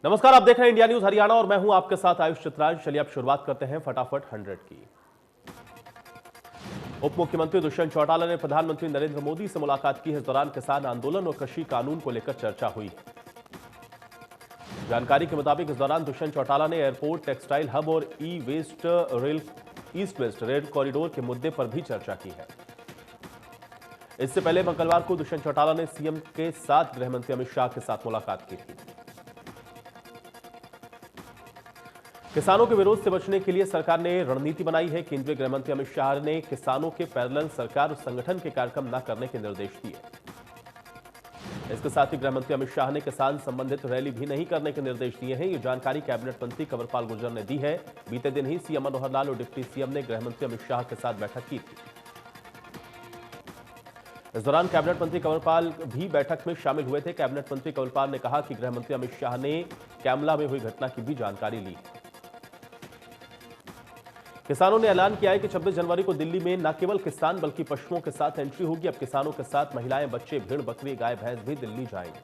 नमस्कार, आप देख रहे हैं इंडिया न्यूज हरियाणा और मैं हूं आपके साथ आयुष चित्रांश। चलिए अब शुरुआत करते हैं फटाफट 100 की। उप मुख्यमंत्री दुष्यंत चौटाला ने प्रधानमंत्री नरेंद्र मोदी से मुलाकात की। इस दौरान किसान आंदोलन और कृषि कानून को लेकर चर्चा हुई। जानकारी के मुताबिक इस दौरान दुष्यंत चौटाला ने एयरपोर्ट, टेक्सटाइल हब और E west rail east west rail corridor के मुद्दे पर भी चर्चा की है। इससे पहले मंगलवार को दुष्यंत चौटाला ने सीएम के साथ गृहमंत्री अमित शाह के साथ मुलाकात की थी। किसानों के विरोध से बचने के लिए सरकार ने रणनीति बनाई है। केंद्रीय गृहमंत्री अमित शाह ने किसानों के पैरेलल सरकार और संगठन के कार्यक्रम न करने के निर्देश दिए। इसके साथ ही गृहमंत्री अमित शाह ने किसान संबंधित रैली भी नहीं करने के निर्देश दिए हैं। ये जानकारी कैबिनेट मंत्री कंवरपाल गुर्जर ने दी है। बीते दिन ही सीएम मनोहर लाल और डिप्टी सीएम ने गृहमंत्री अमित शाह के साथ बैठक की थी। इस दौरान कैबिनेट मंत्री कंवरपाल भी बैठक में शामिल हुए थे। कैबिनेट मंत्री कंवरपाल ने कहा कि गृहमंत्री अमित शाह ने कैमला में हुई घटना की भी जानकारी ली। किसानों ने ऐलान किया है कि 26 जनवरी को दिल्ली में न केवल किसान बल्कि पशुओं के साथ एंट्री होगी। अब किसानों के साथ महिलाएं, बच्चे, भेड़, बकरी, गाय, भैंस भी दिल्ली जाएंगे।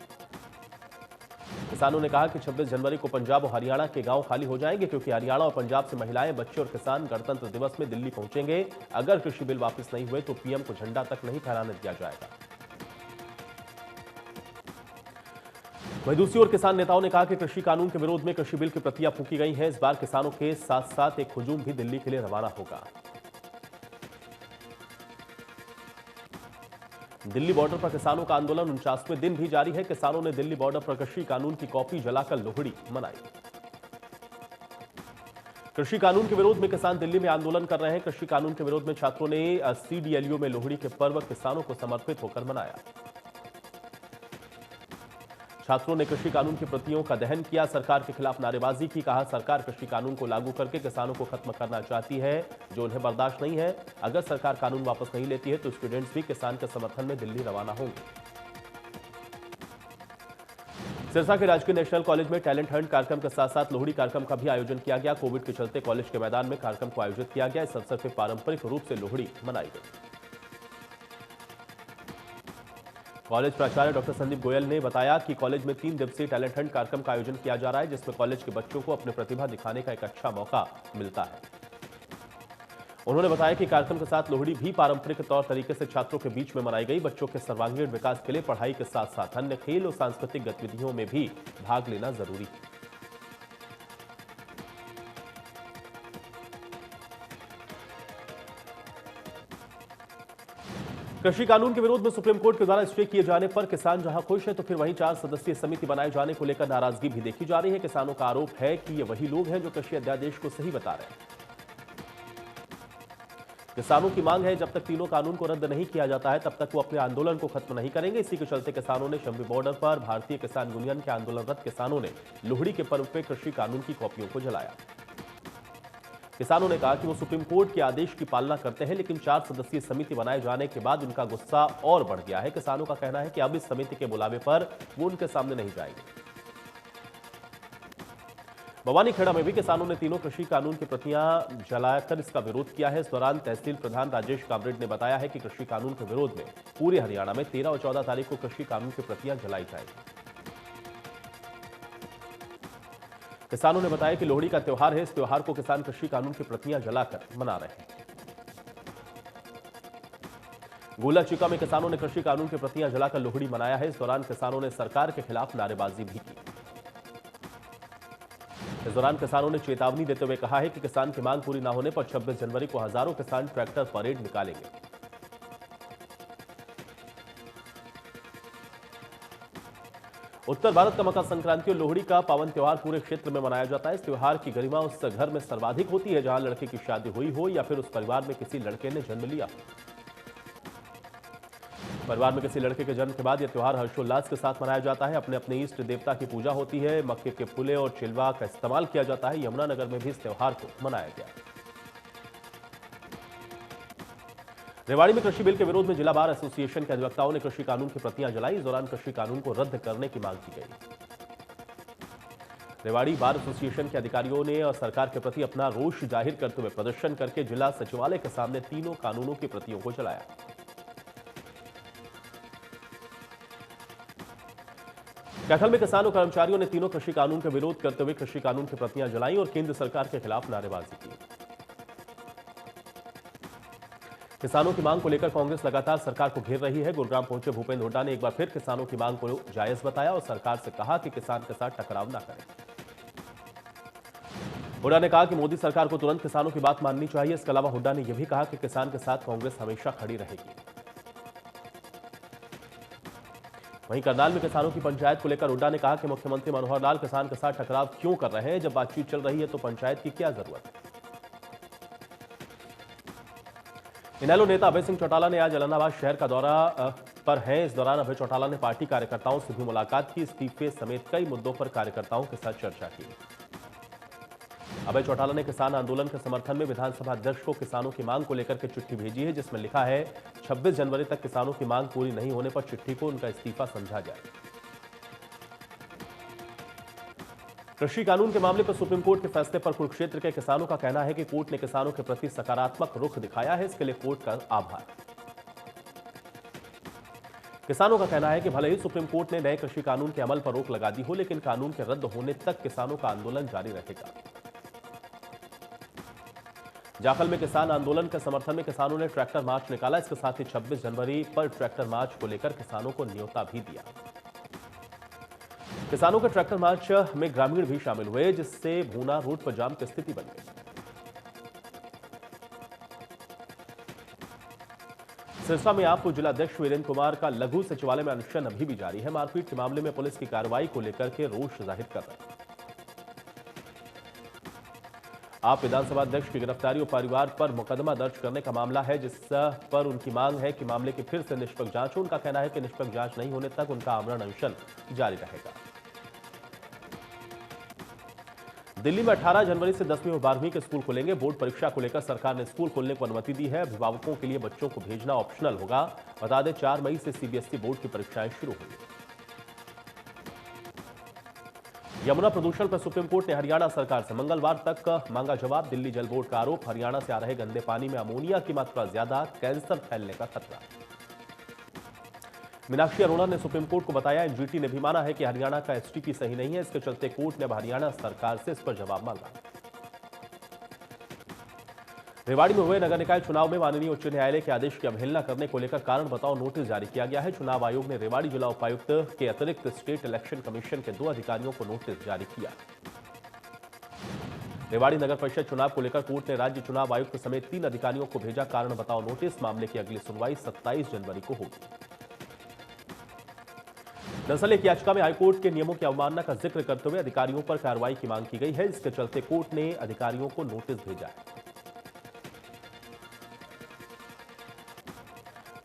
किसानों ने कहा कि 26 जनवरी को पंजाब और हरियाणा के गांव खाली हो जाएंगे, क्योंकि हरियाणा और पंजाब से महिलाएं, बच्चे और किसान गणतंत्र दिवस में दिल्ली पहुंचेंगे। अगर कृषि बिल वापस नहीं हुए तो पीएम को झंडा तक नहीं फहराने दिया जाएगा। वहीं दूसरी ओर किसान नेताओं ने कहा कि कृषि कानून के विरोध में कृषि बिल की प्रतियां फूंकी गई हैं। इस बार किसानों के साथ साथ एक हुजूम भी दिल्ली के लिए रवाना होगा। दिल्ली बॉर्डर पर किसानों का आंदोलन 49वें दिन भी जारी है। किसानों ने दिल्ली बॉर्डर पर कृषि कानून की कॉपी जलाकर लोहड़ी मनाई। कृषि कानून के विरोध में किसान दिल्ली में आंदोलन कर रहे हैं। कृषि कानून के विरोध में छात्रों ने सीडीएलयू में लोहड़ी के पर्व किसानों को समर्पित होकर मनाया। छात्रों ने कृषि कानून की प्रतियों का दहन किया, सरकार के खिलाफ नारेबाजी की। कहा, सरकार कृषि कानून को लागू करके किसानों को खत्म करना चाहती है, जो उन्हें बर्दाश्त नहीं है। अगर सरकार कानून वापस नहीं लेती है तो स्टूडेंट्स भी किसान के समर्थन में दिल्ली रवाना होंगे। सिरसा के राजकीय नेशनल कॉलेज में टैलेंट हंट कार्यक्रम के साथ साथ लोहड़ी कार्यक्रम का भी आयोजन किया गया। कोविड के चलते कॉलेज के मैदान में कार्यक्रम को आयोजित किया गया। इस अवसर पर पारंपरिक रूप से लोहड़ी मनाई गई। कॉलेज प्राचार्य डॉक्टर संदीप गोयल ने बताया कि कॉलेज में 3 दिवसीय टैलेंट हंट कार्यक्रम का आयोजन किया जा रहा है, जिसमें कॉलेज के बच्चों को अपनी प्रतिभा दिखाने का एक अच्छा मौका मिलता है। उन्होंने बताया कि कार्यक्रम के साथ लोहड़ी भी पारंपरिक तौर तरीके से छात्रों के बीच में मनाई गई। बच्चों के सर्वांगीण विकास के लिए पढ़ाई के साथ साथ अन्य खेल और सांस्कृतिक गतिविधियों में भी भाग लेना जरूरी है। कृषि कानून के विरोध में सुप्रीम कोर्ट के द्वारा स्टे किए जाने पर किसान जहां खुश है तो फिर वहीं 4 सदस्यीय समिति बनाए जाने को लेकर नाराजगी भी देखी जा रही है। किसानों का आरोप है कि ये वही लोग हैं जो कृषि अध्यादेश को सही बता रहे हैं। किसानों की मांग है, जब तक तीनों कानून को रद्द नहीं किया जाता है तब तक वो अपने आंदोलन को खत्म नहीं करेंगे। इसी के चलते किसानों ने शम्मी बॉर्डर पर भारतीय किसान यूनियन के आंदोलनरत किसानों ने लोहड़ी के पर्व पर कृषि कानून की कॉपियों को जलाया। किसानों ने कहा कि वो सुप्रीम कोर्ट के आदेश की पालना करते हैं, लेकिन 4 सदस्यीय समिति बनाए जाने के बाद उनका गुस्सा और बढ़ गया है। किसानों का कहना है कि अब इस समिति के बुलावे पर वो उनके सामने नहीं जाएंगे। भवानीखेड़ा में भी किसानों ने तीनों कृषि कानून की प्रतियां जलाकर इसका विरोध किया है। इस दौरान तहसील प्रधान राजेश कामरेड ने बताया है कि कृषि कानून के विरोध में पूरे हरियाणा में 13 और 14 तारीख को कृषि कानून की प्रतियां जलाई जाएंगी। किसानों ने बताया कि लोहड़ी का त्योहार है, इस त्योहार को किसान कृषि कानून की प्रतियां जलाकर मना रहे हैं। गोला चिका में किसानों ने कृषि कानून की प्रतियां जलाकर लोहड़ी मनाया है। इस दौरान किसानों ने सरकार के खिलाफ नारेबाजी भी की। इस दौरान किसानों ने चेतावनी देते हुए कहा है कि किसान की मांग पूरी न होने पर 26 जनवरी को हजारों किसान ट्रैक्टर परेड निकालेंगे। उत्तर भारत का मकर संक्रांति और लोहड़ी का पावन त्योहार पूरे क्षेत्र में मनाया जाता है। इस त्योहार की गरिमा उस घर में सर्वाधिक होती है जहां लड़के की शादी हुई हो या फिर उस परिवार में किसी लड़के ने जन्म लिया। परिवार में किसी लड़के के जन्म के बाद यह त्योहार हर्षोल्लास के साथ मनाया जाता है। अपने अपने इष्ट देवता की पूजा होती है। मक्के के फूले और चिलवा का इस्तेमाल किया जाता है। यमुनानगर में भी इस त्योहार को मनाया गया। रेवाड़ी में कृषि बिल के विरोध में जिला बार एसोसिएशन के अधिवक्ताओं ने कृषि कानून की प्रतियां जलाई। इस दौरान कृषि कानून को रद्द करने की मांग की गई। रेवाड़ी बार एसोसिएशन के अधिकारियों ने और सरकार के प्रति अपना रोष जाहिर करते हुए प्रदर्शन करके जिला सचिवालय के सामने तीनों कानूनों की प्रतियों को जलाया। कैथल में किसानों कर्मचारियों ने तीनों कृषि कानून का विरोध करते हुए कृषि कानून की प्रतियां जलाई और केंद्र सरकार के खिलाफ नारेबाजी की। किसानों की मांग को लेकर कांग्रेस लगातार सरकार को घेर रही है। गुरुग्राम पहुंचे भूपेंद्र हुड्डा ने एक बार फिर किसानों की मांग को जायज बताया और सरकार से कहा कि किसान के साथ टकराव न करें। हुड्डा ने कहा कि मोदी सरकार को तुरंत किसानों की बात माननी चाहिए। इसके अलावा हुड्डा ने यह भी कहा कि किसान के साथ कांग्रेस हमेशा खड़ी रहेगी। वहीं करनाल में किसानों की पंचायत को लेकर हुड्डा ने कहा कि मुख्यमंत्री मनोहर लाल किसान के साथ टकराव क्यों कर रहे हैं। जब बातचीत चल रही है तो पंचायत की क्या जरूरत है। इनेलो नेता अभय सिंह चौटाला ने आज जलालाबाद शहर का दौरा पर हैं। इस दौरान अभय चौटाला ने पार्टी कार्यकर्ताओं से भी मुलाकात की। इस्तीफे समेत कई मुद्दों पर कार्यकर्ताओं के साथ चर्चा की। अभय चौटाला ने किसान आंदोलन के समर्थन में विधानसभा अध्यक्ष को किसानों की मांग को लेकर के चिट्ठी भेजी है, जिसमें लिखा है 26 जनवरी तक किसानों की मांग पूरी नहीं होने पर चिट्ठी को उनका इस्तीफा समझा जाए। कृषि कानून के मामले पर सुप्रीम कोर्ट के फैसले पर कुरुक्षेत्र के किसानों का कहना है कि कोर्ट ने किसानों के प्रति सकारात्मक रुख दिखाया है। इसके लिए कोर्ट का आभार। किसानों का कहना है कि भले ही सुप्रीम कोर्ट ने नए कृषि कानून के अमल पर रोक लगा दी हो, लेकिन कानून के रद्द होने तक किसानों का आंदोलन जारी रहेगा। जाखल में किसान आंदोलन के समर्थन में किसानों ने ट्रैक्टर मार्च निकाला। इसके साथ ही 26 जनवरी पर ट्रैक्टर मार्च को लेकर किसानों को न्योता भी दिया। किसानों के ट्रैक्टर मार्च में ग्रामीण भी शामिल हुए, जिससे भूना रोड पर जाम की स्थिति बन गई। सिरसा में आप जिलाध्यक्ष वीरेंद्र कुमार का लघु सचिवालय में अनशन अभी भी जारी है। मारपीट के मामले में पुलिस की कार्रवाई को लेकर के रोष जाहिर कर रहे हैं। आप विधानसभा अध्यक्ष की गिरफ्तारी और परिवार पर मुकदमा दर्ज करने का मामला है, जिस पर उनकी मांग है कि मामले की फिर से निष्पक्ष जांच हो। उनका कहना है कि निष्पक्ष जांच नहीं होने तक उनका आमरण अनशन जारी रहेगा। दिल्ली में 18 जनवरी से 10वीं और 12वीं के स्कूल खुलेंगे। बोर्ड परीक्षा को लेकर सरकार ने स्कूल खोलने को अनुमति दी है। अभिभावकों के लिए बच्चों को भेजना ऑप्शनल होगा। बता दें 4 मई से सीबीएसई बोर्ड की परीक्षाएं शुरू होंगी। यमुना प्रदूषण पर सुप्रीम कोर्ट ने हरियाणा सरकार से मंगलवार तक मांगा जवाब। दिल्ली जल बोर्ड का आरोप, हरियाणा से आ रहे गंदे पानी में अमोनिया की मात्रा ज्यादा, कैंसर फैलने का खतरा। मीनाक्षी अरोड़ा ने सुप्रीम कोर्ट को बताया एनजीटी ने भी माना है कि हरियाणा का एसटीपी सही नहीं है। इसके चलते कोर्ट ने अब हरियाणा सरकार से इस पर जवाब मांगा। रेवाड़ी में हुए नगर निकाय चुनाव में माननीय उच्च न्यायालय के आदेश की अवहेलना करने को लेकर कारण बताओ नोटिस जारी किया गया है। चुनाव आयोग ने रेवाड़ी जिला उपायुक्त के अतिरिक्त स्टेट इलेक्शन कमीशन के 2 अधिकारियों को नोटिस जारी किया। रेवाड़ी नगर परिषद चुनाव को लेकर कोर्ट ने राज्य चुनाव आयुक्त समेत 3 अधिकारियों को भेजा कारण बताओ नोटिस। मामले की अगली सुनवाई 27 जनवरी को होगी। दरअसल एक याचिका में हाईकोर्ट के नियमों की अवमानना का जिक्र करते हुए अधिकारियों पर कार्रवाई की मांग की गई है। इसके चलते कोर्ट ने अधिकारियों को नोटिस भेजा है।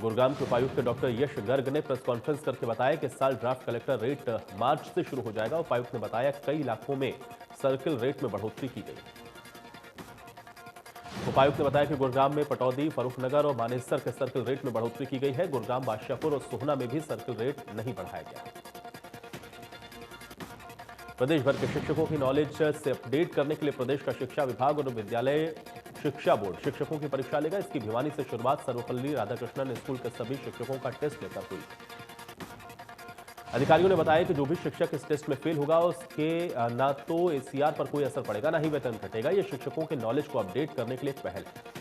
गुरुग्राम के उपायुक्त डॉक्टर यश गर्ग ने प्रेस कॉन्फ्रेंस करके बताया कि इस साल ड्राफ्ट कलेक्टर रेट मार्च से शुरू हो जाएगा। उपायुक्त ने बताया कई इलाकों में सर्किल रेट में बढ़ोतरी की गई। उपायुक्त ने बताया कि गुरुग्राम में पटौदी, फरूखनगर और मानेसर के सर्किल रेट में बढ़ोतरी की गई है। गुरुग्राम, बादशाहपुर और सोहना में भी सर्किल रेट नहीं बढ़ाया गया। प्रदेश भर के शिक्षकों की नॉलेज से अपडेट करने के लिए प्रदेश का शिक्षा विभाग और विद्यालय शिक्षा बोर्ड शिक्षकों की परीक्षा लेगा। इसकी भिवानी से शुरुआत सर्वपल्ली राधाकृष्णन स्कूल के सभी शिक्षकों का टेस्ट लेकर हुई। अधिकारियों ने बताया कि जो भी शिक्षक इस टेस्ट में फेल होगा उसके ना तो एसीआर पर कोई असर पड़ेगा, ना ही वेतन घटेगा। यह शिक्षकों के नॉलेज को अपडेट करने के लिए एक पहल है।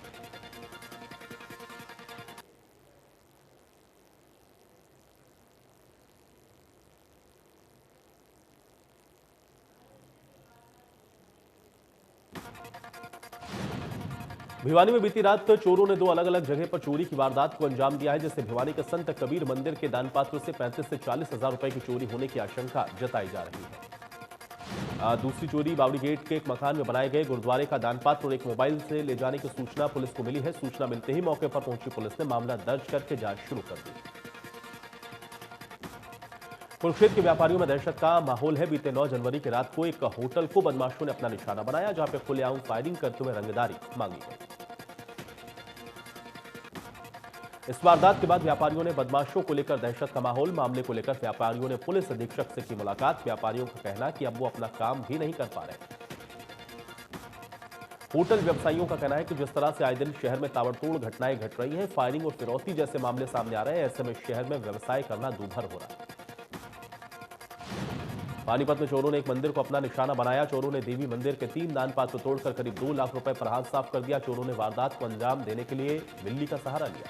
भिवानी में बीती रात चोरों ने 2 अलग अलग जगह पर चोरी की वारदात को अंजाम दिया है, जिससे भिवानी के संत कबीर मंदिर के दानपात्र से 35 से 40 हजार रुपए की चोरी होने की आशंका जताई जा रही है। दूसरी चोरी बावड़ी गेट के एक मकान में बनाए गए गुरुद्वारे का दानपात्र और एक मोबाइल से ले जाने की सूचना पुलिस को मिली है। सूचना मिलते ही मौके पर पहुंची पुलिस ने मामला दर्ज करके जांच शुरू कर दी। कुरुक्षेत्र के व्यापारियों में दहशत का माहौल है। बीते 9 जनवरी की रात को एक होटल को बदमाशों ने अपना निशाना बनाया, जहां पर खुलेआम फायरिंग करते हुए रंगदारी मांगी गई। इस वारदात के बाद व्यापारियों ने बदमाशों को लेकर दहशत का माहौल। मामले को लेकर व्यापारियों ने पुलिस अधीक्षक से की मुलाकात। व्यापारियों का कहना कि अब वो अपना काम भी नहीं कर पा रहे। होटल व्यवसायियों का कहना है कि जिस तरह से आए दिन शहर में ताबड़तोड़ घटनाएं घट रही हैं, फायरिंग और फिरौती जैसे मामले सामने आ रहे हैं, ऐसे में शहर में व्यवसाय करना दूभर हो रहा है। पानीपत में चोरों ने एक मंदिर को अपना निशाना बनाया। चोरों ने देवी मंदिर के 3 दान पात्र तोड़कर करीब 2 लाख रुपए पर हाथ साफ कर दिया। चोरों ने वारदात को अंजाम देने के लिए बिल्ली का सहारा लिया।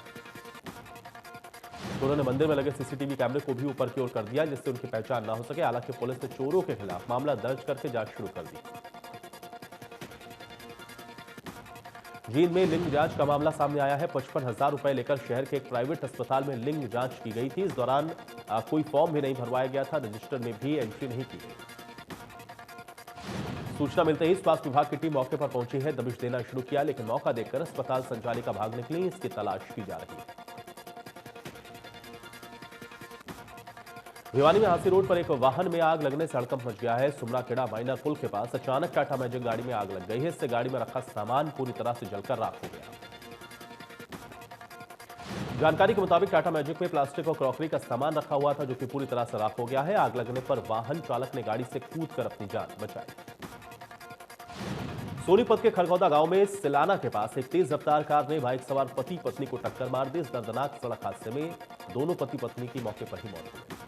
चोरों ने मंदिर में लगे सीसीटीवी कैमरे को भी ऊपर की ओर कर दिया, जिससे उनकी पहचान न हो सके। हालांकि पुलिस ने चोरों के खिलाफ मामला दर्ज करके जांच शुरू कर दी। जींद में लिंग जांच का मामला सामने आया है। 55,000 रुपए लेकर शहर के एक प्राइवेट अस्पताल में लिंग जांच की गई थी। इस दौरान कोई फॉर्म भी नहीं भरवाया गया था, रजिस्टर में भी एंट्री नहीं की गई। सूचना मिलते ही स्वास्थ्य विभाग की टीम मौके पर पहुंची है, दबिश देना शुरू किया, लेकिन मौका देखकर अस्पताल संचालिका भाग निकली। इसकी तलाश की जा रही है। भिवानी में हांसी रोड पर एक वाहन में आग लगने से हड़कंप मच गया है। सुमराखेड़ा माइनर पुल के पास अचानक टाटा मैजिक गाड़ी में आग लग गई है। इससे गाड़ी में रखा सामान पूरी तरह से जलकर राख हो गया। जानकारी के मुताबिक टाटा मैजिक में प्लास्टिक और क्रॉकरी का सामान रखा हुआ था, जो कि पूरी तरह से राख हो गया है। आग लगने पर वाहन चालक ने गाड़ी से कूदकर अपनी जान बचाई। सोनीपत के खरगौदा गांव में सिलाना के पास एक तेज रफ्तार कार ने बाइक सवार पति पत्नी को टक्कर मार दी। इस दर्दनाक सड़क हादसे में दोनों पति पत्नी की मौके पर ही मौत हो गई।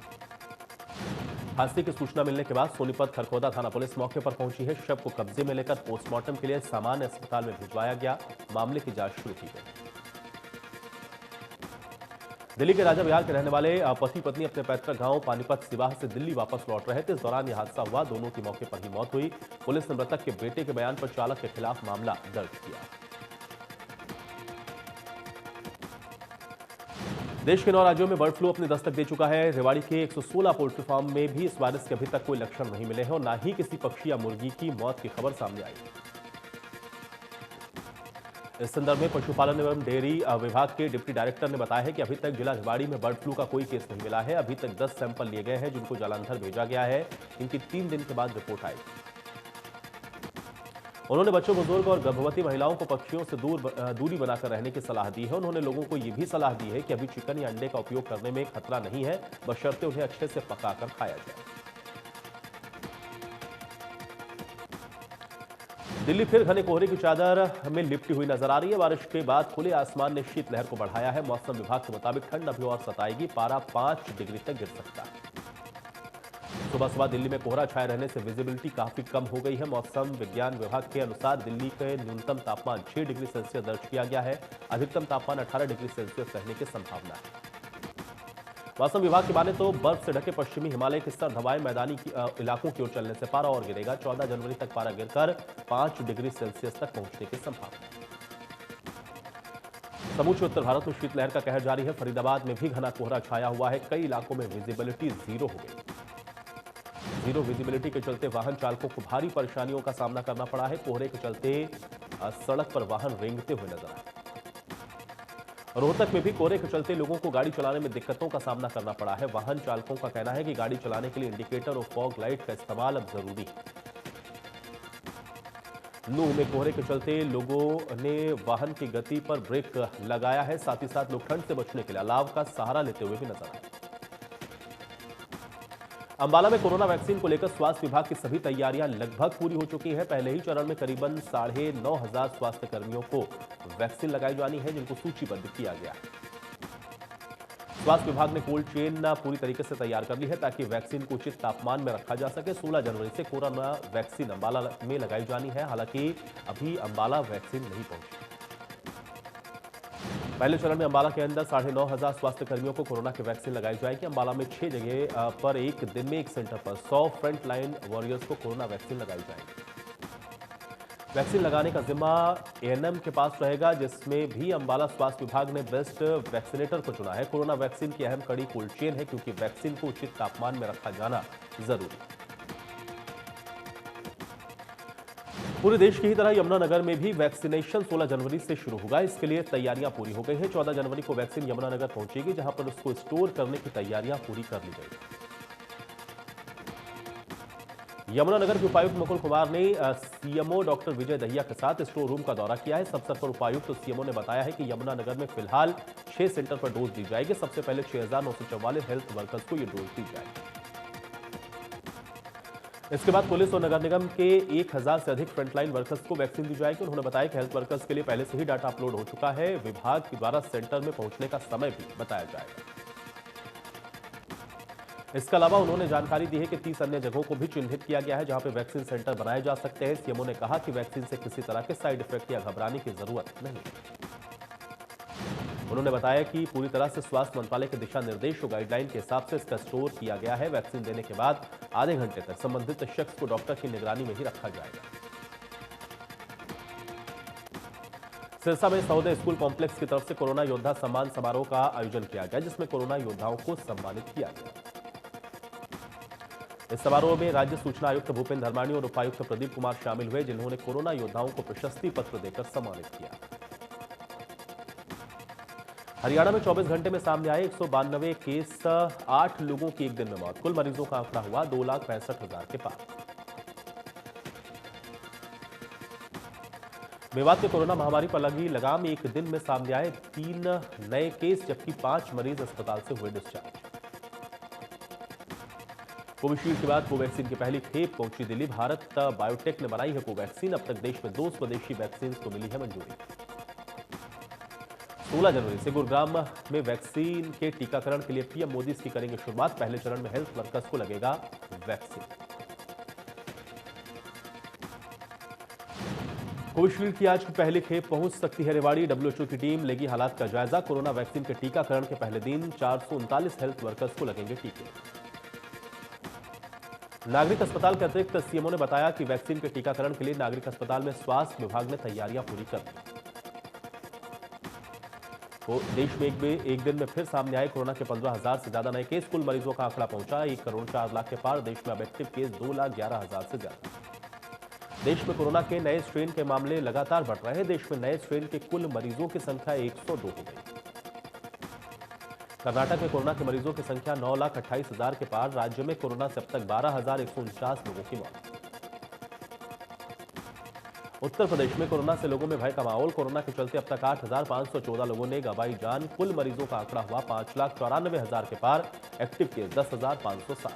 हादसे की सूचना मिलने के बाद सोनीपत खरगौदा थाना पुलिस मौके पर पहुंची है। शव को कब्जे में लेकर पोस्टमार्टम के लिए सामान्य अस्पताल में भिजवाया गया। मामले की जांच शुरू की गई। दिल्ली के राजा विहार के रहने वाले पति पत्नी अपने पैतृक गांव पानीपत सिवाह से दिल्ली वापस लौट रहे थे। इस दौरान यह हादसा हुआ। दोनों की मौके पर ही मौत हुई। पुलिस ने मृतक के बेटे के बयान पर चालक के खिलाफ मामला दर्ज किया। देश के 9 राज्यों में बर्ड फ्लू अपनी दस्तक दे चुका है। रेवाड़ी के 116 पोल्ट्री फार्म में भी इस वायरस के अभी तक कोई लक्षण नहीं मिले हैं और न ही किसी पक्षी या मुर्गी की मौत की खबर सामने आई। इस संदर्भ में पशुपालन एवं डेयरी विभाग के डिप्टी डायरेक्टर ने बताया है कि अभी तक जिला रेवाड़ी में बर्ड फ्लू का कोई केस नहीं मिला है। अभी तक 10 सैंपल लिए गए हैं, जिनको जालंधर भेजा गया है। इनकी 3 दिन के बाद रिपोर्ट आएगी। उन्होंने बच्चों, बुजुर्ग और गर्भवती महिलाओं को पक्षियों से दूरी बनाकर रहने की सलाह दी है। उन्होंने लोगों को यह भी सलाह दी है कि अभी चिकन या अंडे का उपयोग करने में खतरा नहीं है, बशर्ते उन्हें अच्छे से पकाकर खाया जाए। दिल्ली फिर घने कोहरे की चादर में लिपटी हुई नजर आ रही है। बारिश के बाद खुले आसमान ने शीतलहर को बढ़ाया है। मौसम विभाग के मुताबिक ठंड अभी और सताएगी। पारा 5 डिग्री तक गिर सकता है। सुबह सुबह दिल्ली में कोहरा छाए रहने से विजिबिलिटी काफी कम हो गई है। मौसम विज्ञान विभाग के अनुसार दिल्ली के न्यूनतम तापमान 6 डिग्री सेल्सियस दर्ज किया गया है। अधिकतम तापमान 18 डिग्री सेल्सियस रहने की संभावना है। मौसम विभाग की माने तो बर्फ से ढके पश्चिमी हिमालय की सर्द हवाएं मैदानी इलाकों की ओर चलने से पारा और गिरेगा। 14 जनवरी तक पारा गिरकर 5 डिग्री सेल्सियस तक पहुंचने की संभावना। समूचे उत्तर भारत में शीतलहर का कहर जारी है। फरीदाबाद में भी घना कोहरा छाया हुआ है। कई इलाकों में विजिबिलिटी 0 हो गई। 0 विजिबिलिटी के चलते वाहन चालकों को भारी परेशानियों का सामना करना पड़ा है। कोहरे के चलते सड़क पर वाहन रेंगते हुए नजर आए। रोहतक में भी कोहरे के चलते लोगों को गाड़ी चलाने में दिक्कतों का सामना करना पड़ा है। वाहन चालकों का कहना है कि गाड़ी चलाने के लिए इंडिकेटर और फॉग लाइट का इस्तेमाल अब जरूरी है। नूह में कोहरे के चलते लोगों ने वाहन की गति पर ब्रेक लगाया है। साथ ही साथ लोग ठंड से बचने के लिए अलाव का सहारा लेते हुए भी नजर आए। अंबाला में कोरोना वैक्सीन को लेकर स्वास्थ्य विभाग की सभी तैयारियां लगभग पूरी हो चुकी हैं। पहले ही चरण में करीबन 9,500 स्वास्थ्य कर्मियों को वैक्सीन लगाई जानी है, जिनको सूचीबद्ध किया गया है। स्वास्थ्य विभाग ने कोल्ड चेन पूरी तरीके से तैयार कर ली है, ताकि वैक्सीन को उचित तापमान में रखा जा सके। 16 जनवरी से कोरोना वैक्सीन अंबाला में लगाई जानी है। हालांकि अभी अंबाला वैक्सीन नहीं पहुंची। पहले चरण में अंबाला के अंदर 9,500 स्वास्थ्य कर्मियों को कोरोना की वैक्सीन लगाई जाएगी। अंबाला में 6 जगह पर एक दिन में एक सेंटर पर 100 फ्रंट लाइन वॉरियर्स को कोरोना वैक्सीन लगाई जाएगी। वैक्सीन लगाने का जिम्मा एएनएम के पास रहेगा, जिसमें भी अंबाला स्वास्थ्य विभाग ने बेस्ट वैक्सीनेटर को चुना है। कोरोना वैक्सीन की अहम कड़ी कोल्ड चेन है, क्योंकि वैक्सीन को उचित तापमान में रखा जाना जरूरी है। पूरे देश की ही तरह यमुनानगर में भी वैक्सीनेशन 16 जनवरी से शुरू होगा। इसके लिए तैयारियां पूरी हो गई हैं। 14 जनवरी को वैक्सीन यमुनानगर पहुंचेगी, जहां पर उसको स्टोर करने की तैयारियां पूरी कर ली गई। यमुनानगर के उपायुक्त मुकुल कुमार ने सीएमओ डॉक्टर विजय दहिया के साथ स्टोर रूम का दौरा किया है। इस अवसर पर उपायुक्त और सीएमओ ने बताया है कि यमुनानगर में फिलहाल 6 सेंटर पर डोज दी जाएगी। सबसे पहले 6,944 हेल्थ वर्कर्स को यह डोज दी जाएगी। इसके बाद पुलिस और नगर निगम के 1,000 से अधिक फ्रंटलाइन वर्कर्स को वैक्सीन दी जाएगी। उन्होंने बताया कि हेल्थ वर्कर्स के लिए पहले से ही डाटा अपलोड हो चुका है। विभाग के द्वारा सेंटर में पहुंचने का समय भी बताया जाएगा। इसके अलावा उन्होंने जानकारी दी है कि 30 अन्य जगहों को भी चिन्हित किया गया है जहां पर वैक्सीन सेंटर बनाए जा सकते हैं। सीएमओ ने कहा कि वैक्सीन से किसी तरह के साइड इफेक्ट या घबराने की जरूरत नहीं है। उन्होंने बताया कि पूरी तरह से स्वास्थ्य मंत्रालय के दिशा निर्देश और गाइडलाइन के हिसाब से इसका स्टोर किया गया है। वैक्सीन देने के बाद आधे घंटे तक संबंधित शख्स को डॉक्टर की निगरानी में ही रखा जाएगा। सिरसा में सौदे स्कूल कॉम्प्लेक्स की तरफ से कोरोना योद्धा सम्मान समारोह का आयोजन किया गया, जिसमें कोरोना योद्धाओं को सम्मानित किया गया। इस समारोह में राज्य सूचना आयुक्त भूपेंद्र धर्माणी और उपायुक्त प्रदीप कुमार शामिल हुए, जिन्होंने कोरोना योद्धाओं को प्रशस्ति पत्र देकर सम्मानित किया। हरियाणा में 24 घंटे में सामने आए 192 केस, 8 लोगों की एक दिन में मौत। कुल मरीजों का आंकड़ा हुआ 2,65,000 के पार। मेवात में कोरोना महामारी पर लगी लगाम, एक दिन में सामने आए 3 नए केस, जबकि 5 मरीज अस्पताल से हुए डिस्चार्ज। कोविशील्ड के बाद कोवैक्सीन की पहली खेप पहुंची दिल्ली। भारत बायोटेक ने बनाई है कोवैक्सीन। अब तक देश में 2 स्वदेशी वैक्सीन को मिली है मंजूरी। 16 जनवरी से गुरुग्राम में वैक्सीन के टीकाकरण के लिए पीएम मोदी इसकी करेंगे शुरुआत। पहले चरण में हेल्थ वर्कर्स को लगेगा वैक्सीन। कोविशील्ड की आज की पहली खेप पहुंच सकती है रेवाड़ी। डब्ल्यूएचओ की टीम लेगी हालात का जायजा। कोरोना वैक्सीन के टीकाकरण के पहले दिन 439 हेल्थ वर्कर्स को लगेंगे टीके। नागरिक अस्पताल के अतिरिक्त सीएमओ ने बताया कि वैक्सीन के टीकाकरण के लिए नागरिक अस्पताल में स्वास्थ्य विभाग ने तैयारियां पूरी कर दी। देश में एक दिन में फिर सामने आए कोरोना के 15,000 से ज्यादा नए केस। कुल मरीजों का आंकड़ा पहुंचा 1,04,00,000 के पार। देश में अब एक्टिव केस 2,11,000 से ज्यादा। देश में कोरोना के नए स्ट्रेन के मामले लगातार बढ़ रहे हैं। देश में नए स्ट्रेन के कुल मरीजों की संख्या 102 हो गई। कर्नाटक में कोरोना के मरीजों की संख्या 9,28,000 के पार। राज्य में कोरोना से अब तक 12,149 लोगों की मौत। उत्तर प्रदेश में कोरोना से लोगों में भय का माहौल। कोरोना के चलते अब तक 8,514 लोगों ने गंवाई जान। कुल मरीजों का आंकड़ा हुआ 5,94,000 के पार। Active case 10,560।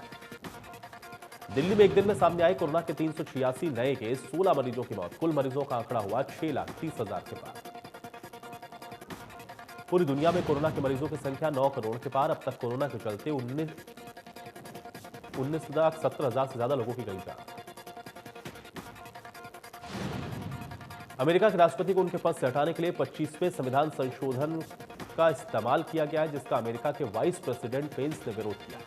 दिल्ली में एक दिन में सामने आए कोरोना के 386 नए केस, 16 मरीजों की मौत। कुल मरीजों का आंकड़ा हुआ 6,30,000 के पार। पूरी दुनिया में कोरोना के मरीजों की संख्या 9 करोड़ के पार। अब तक कोरोना के चलते 19,17,000 से ज्यादा लोगों की गई जान। अमेरिका के राष्ट्रपति को उनके पद से हटाने के लिए 25वें संविधान संशोधन का इस्तेमाल किया गया है, जिसका अमेरिका के वाइस प्रेसिडेंट पेंस ने विरोध किया।